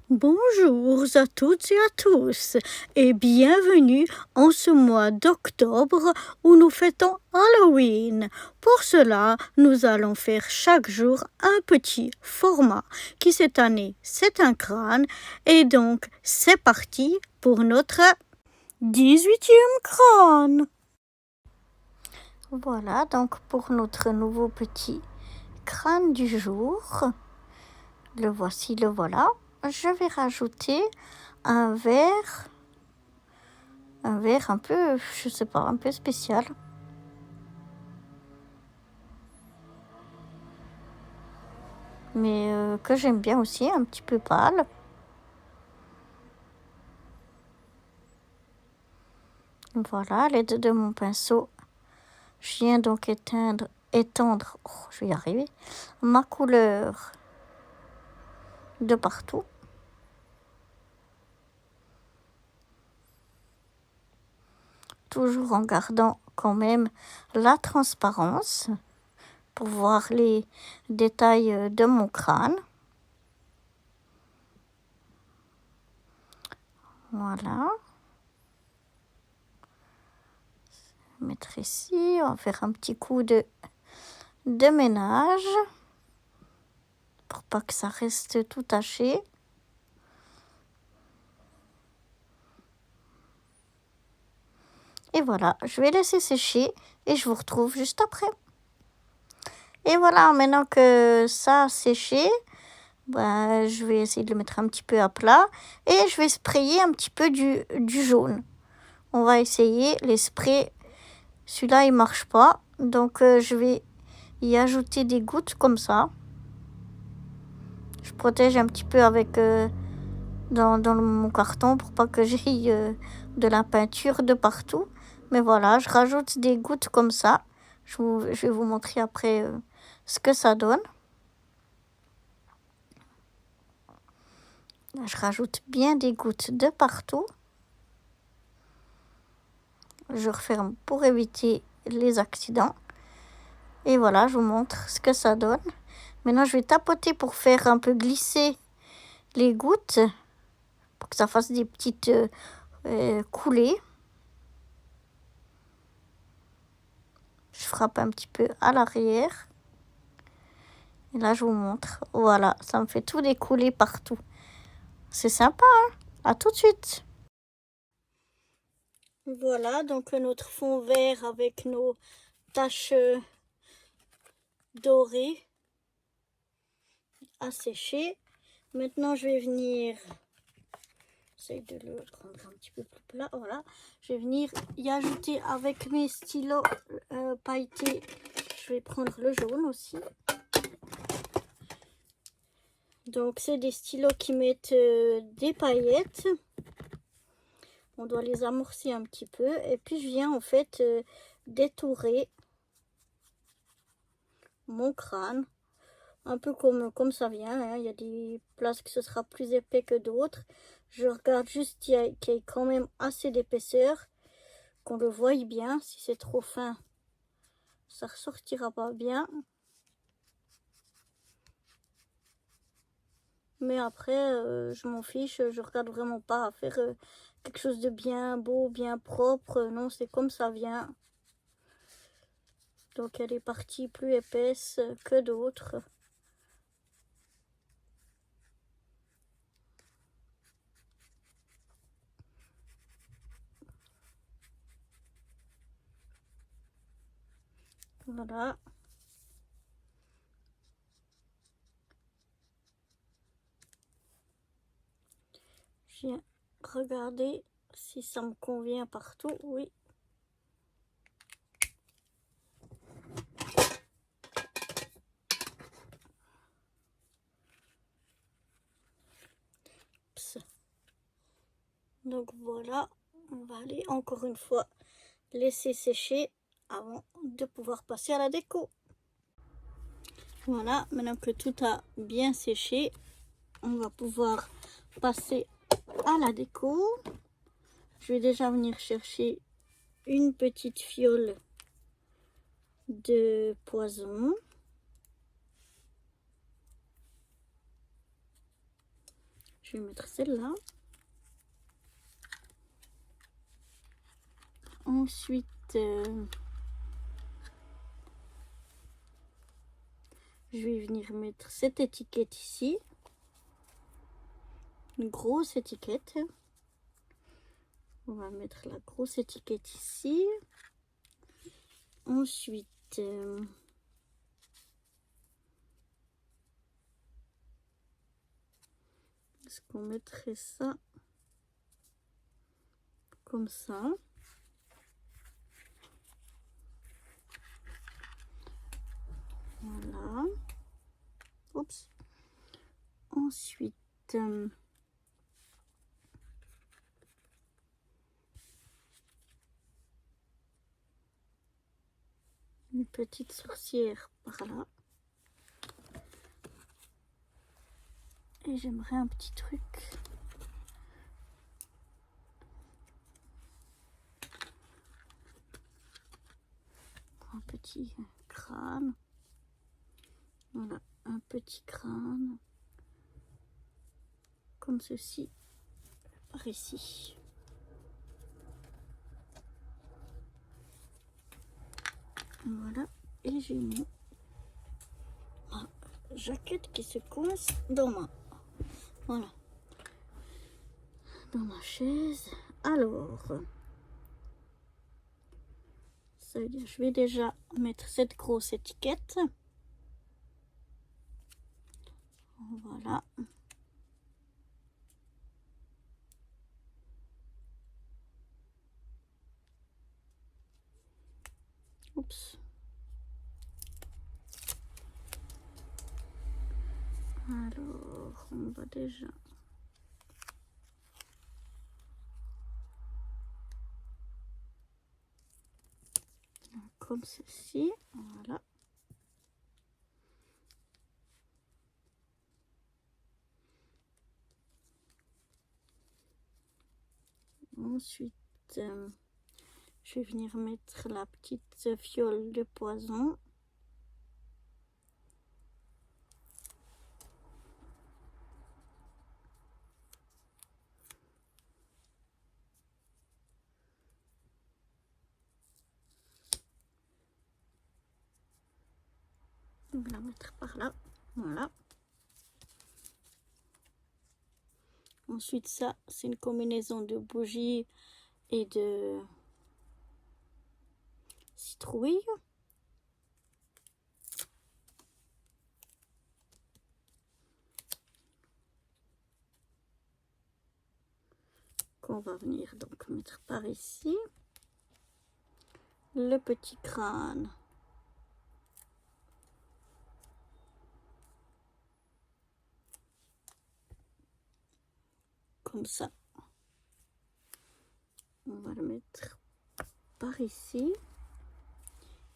Bonjour à toutes et à tous et bienvenue en ce mois d'octobre où nous fêtons Halloween. Pour cela, nous allons faire chaque jour un petit format qui cette année c'est un crâne et donc c'est parti pour notre 18e crâne. Voilà donc pour notre nouveau petit crâne du jour. Le voici, le voilà. Je vais rajouter un verre un peu, je sais pas, un peu spécial. Mais que j'aime bien aussi, un petit peu pâle. Voilà, à l'aide de mon pinceau, je viens donc étendre, je vais y arriver, ma couleur de partout. Toujours en gardant quand même la transparence pour voir les détails de mon crâne. Voilà. Mettre ici, on va faire un petit coup de ménage pour pas que ça reste tout taché. Et voilà, je vais laisser sécher et je vous retrouve juste après. Et voilà, maintenant que ça a séché, je vais essayer de le mettre un petit peu à plat et je vais sprayer un petit peu du jaune. On va essayer les sprays. Celui-là, il marche pas, donc je vais y ajouter des gouttes comme ça. Je protège un petit peu avec dans mon carton pour pas que j'aie de la peinture de partout. Mais voilà, je rajoute des gouttes comme ça. Je vais vous montrer après ce que ça donne. Là, je rajoute bien des gouttes de partout. Je referme pour éviter les accidents. Et voilà, je vous montre ce que ça donne. Maintenant, je vais tapoter pour faire un peu glisser les gouttes pour que ça fasse des petites coulées. Je frappe un petit peu à l'arrière. Et là, je vous montre. Voilà, ça me fait tout découler partout. C'est sympa, hein? À tout de suite. Voilà, donc notre fond vert avec nos taches dorées à sécher. Maintenant, je vais venir... J'essaie de le rendre un petit peu plus plat. Voilà, je vais venir y ajouter avec mes stylos pailletés. Je vais prendre le jaune aussi. Donc, c'est des stylos qui mettent des paillettes. On doit les amorcer un petit peu. Et puis, je viens en fait détourer mon crâne. Un peu comme ça vient. Hein. Il y a des places que ce sera plus épais que d'autres. Je regarde juste qu'il y ait quand même assez d'épaisseur. Qu'on le voie bien. Si c'est trop fin, ça ressortira pas bien. Mais après, je m'en fiche, je regarde vraiment pas à faire quelque chose de bien beau, bien propre. Non, c'est comme ça vient. Donc il y a des parties plus épaisses que d'autres. Voilà. Je viens regarder si ça me convient partout. Oui. Donc voilà, on va aller encore une fois laisser sécher avant de pouvoir passer à la déco. Voilà, maintenant que tout a bien séché, on va pouvoir passer à la déco. Je vais déjà venir chercher une petite fiole de poison. Je vais mettre celle-là. Ensuite, je vais venir mettre cette étiquette ici. Une grosse étiquette. On va mettre la grosse étiquette ici. Ensuite, est-ce qu'on mettrait ça comme ça? Voilà. Oups. Ensuite, une petite sourcière par là. Et j'aimerais un petit truc. Un petit crâne. Voilà, un petit crâne. Comme ceci, par ici. Voilà, et j'ai mis ma jaquette qui se coince dans voilà, dans ma chaise. Alors, ça veut dire je vais déjà mettre cette grosse étiquette. Voilà. Oups. Alors, on va déjà comme ceci. Voilà. Ensuite, je vais venir mettre la petite fiole de poison. On va la mettre par là. Voilà. Ensuite, ça, c'est une combinaison de bougies et de citrouille. Qu'on va venir donc mettre par ici. Le petit crâne. Comme ça. On va le mettre par ici.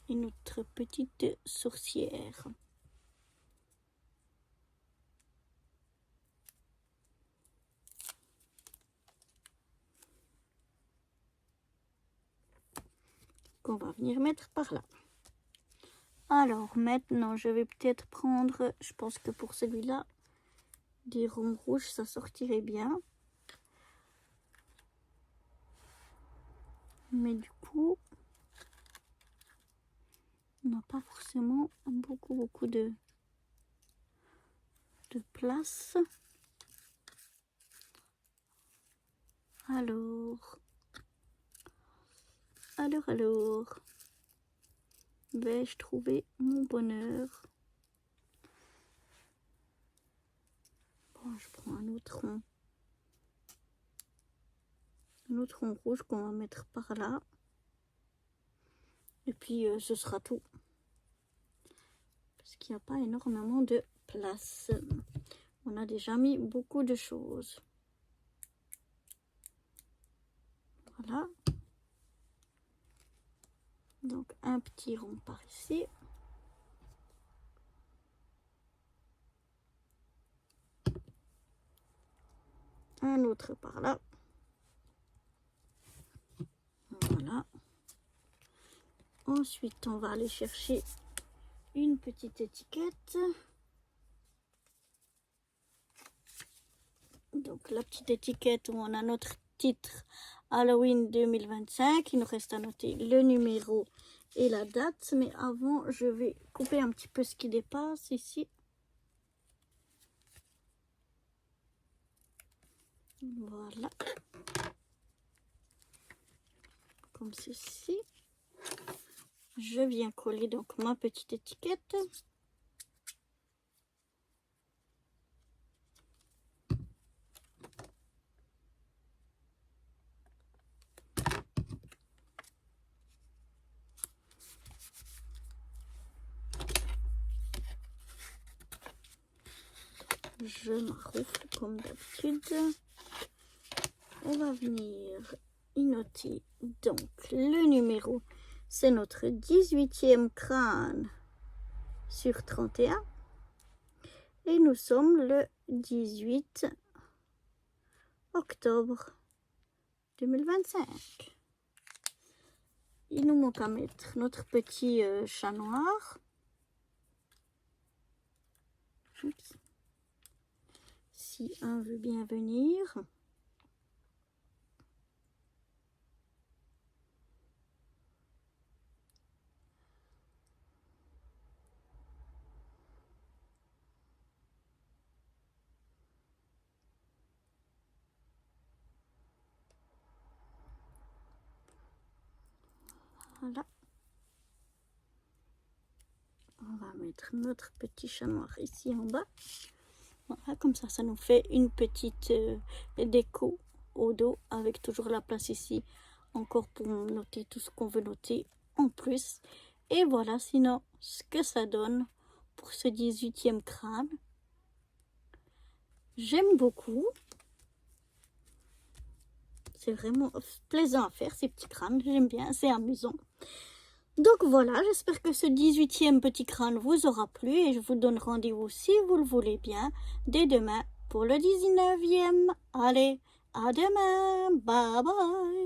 Et notre petite sourcière. Qu'on va venir mettre par là. Alors maintenant, je vais peut-être prendre, je pense que pour celui-là, des ronds rouges, ça sortirait bien. Mais du coup, on n'a pas forcément beaucoup de place. Alors, vais-je trouver mon bonheur? Bon, je prends un autre rond rouge qu'on va mettre par là. Et puis, ce sera tout. Parce qu'il n'y a pas énormément de place. On a déjà mis beaucoup de choses. Voilà. Donc, un petit rond par ici. Un autre par là. Voilà. Ensuite, on va aller chercher une petite étiquette. Donc la petite étiquette où on a notre titre Halloween 2025. Il nous reste à noter le numéro et la date. Mais avant, je vais couper un petit peu ce qui dépasse ici. Voilà. Comme ceci. Je viens coller donc ma petite étiquette. Je m'arroufle comme d'habitude. On va venir y noter donc le numéro. C'est notre 18e crâne sur 31. Et nous sommes le 18 octobre 2025. Il nous manque à mettre notre petit chat noir. Oups. Si un veut bien venir. Voilà. On va mettre notre petit chat noir ici en bas. Voilà, comme ça nous fait une petite déco au dos avec toujours la place ici encore pour noter tout ce qu'on veut noter en plus. Et voilà sinon ce que ça donne pour ce 18e crâne. J'aime beaucoup. C'est vraiment plaisant à faire ces petits crânes. J'aime bien, c'est amusant. Donc voilà, j'espère que ce 18e petit crâne vous aura plu et je vous donne rendez-vous si vous le voulez bien dès demain pour le 19e. Allez, à demain, bye bye.